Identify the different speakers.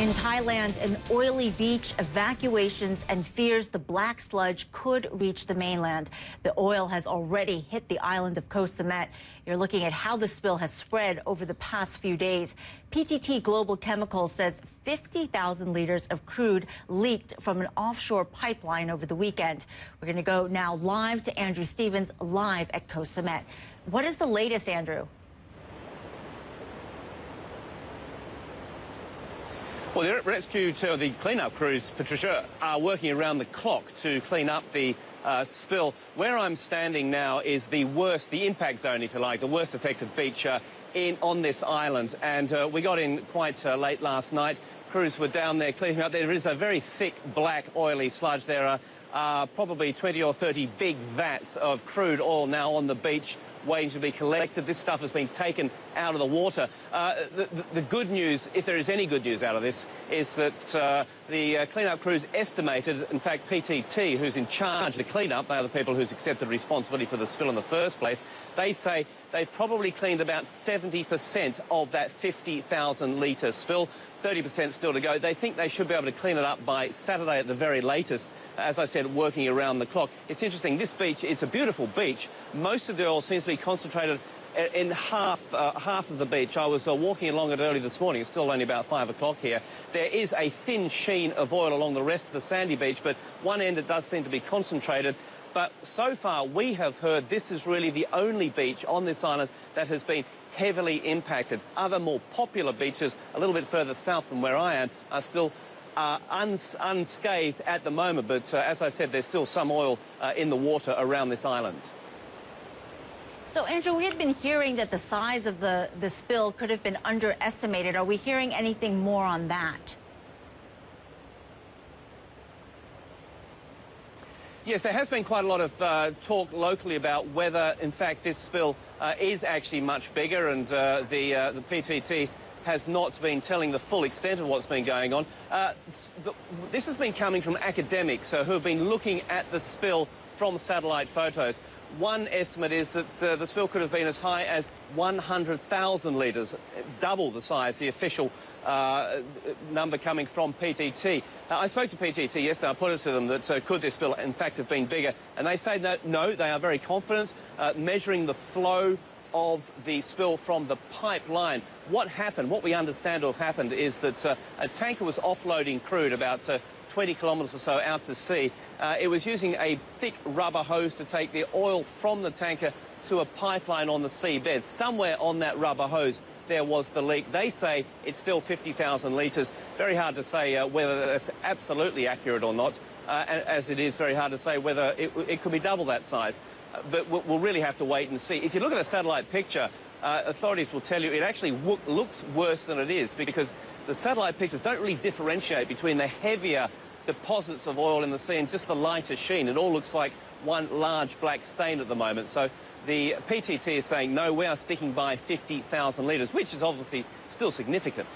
Speaker 1: In Thailand, an oily beach, evacuations, and fears the black sludge could reach the mainland. The oil has already hit the island of Koh Samet. You're looking at how the spill has spread over the past few days. PTT Global Chemicals says 50,000 liters of crude leaked from an offshore pipeline over the weekend. We're going to go now live to Andrew Stevens, live at Koh Samet. What is the latest, Andrew?
Speaker 2: Well, the the clean-up crews, Patricia, are working around the clock to clean up the spill. Where I'm standing now is the impact zone, if you like, the worst affected beach on this island. And we got in quite late last night. Crews were down there cleaning up. There is a very thick, black, oily sludge. There are probably 20 or 30 big vats of crude oil now on the beach waiting to be collected. This stuff has been taken out of the water. The good news, if there is any good news out of this, is that the clean-up crews estimated, in fact, PTT, who's in charge of the clean-up, they are the people who's accepted responsibility for the spill in the first place, they say they've probably cleaned about 70% of that 50,000 litre spill, 30% still to go. They think they should be able to clean it up by Saturday at the very latest. As I said, working around the clock. It's interesting, this beach, it's a beautiful beach. Most of the oil seems to be concentrated in half of the beach. I was walking along it early this morning. It's still only about 5 o'clock here. There is a thin sheen of oil along the rest of the sandy beach, but one end it does seem to be concentrated. But so far, we have heard this is really the only beach on this island that has been heavily impacted. Other more popular beaches, a little bit further south than where I am, are still unscathed at the moment, but as I said, there's still some oil in the water around this island.
Speaker 1: So, Andrew, we had been hearing that the size of the spill could have been underestimated. Are we hearing anything more on that?
Speaker 2: Yes, there has been quite a lot of talk locally about whether, in fact, this spill is actually much bigger, and the PTT has not been telling the full extent of what's been going on. This has been coming from academics who have been looking at the spill from satellite photos. One estimate is that the spill could have been as high as 100,000 litres, double the size, the official number coming from PTT. I spoke to PTT yesterday. I put it to them that could this spill in fact have been bigger, and they say that no, they are very confident, measuring the flow of the spill from the pipeline. What happened, what we understand or happened, is that a tanker was offloading crude about 20 kilometres or so out to sea. It was using a thick rubber hose to take the oil from the tanker to a pipeline on the seabed. Somewhere on that rubber hose there was the leak. They say it's still 50,000 litres. Very hard to say whether that's absolutely accurate or not, as it is very hard to say whether it could be double that size. But we'll really have to wait and see. If you look at a satellite picture, authorities will tell you it actually looks worse than it is, because the satellite pictures don't really differentiate between the heavier deposits of oil in the sea and just the lighter sheen. It all looks like one large black stain at the moment. So the PTT is saying, no, we are sticking by 50,000 litres, which is obviously still significant.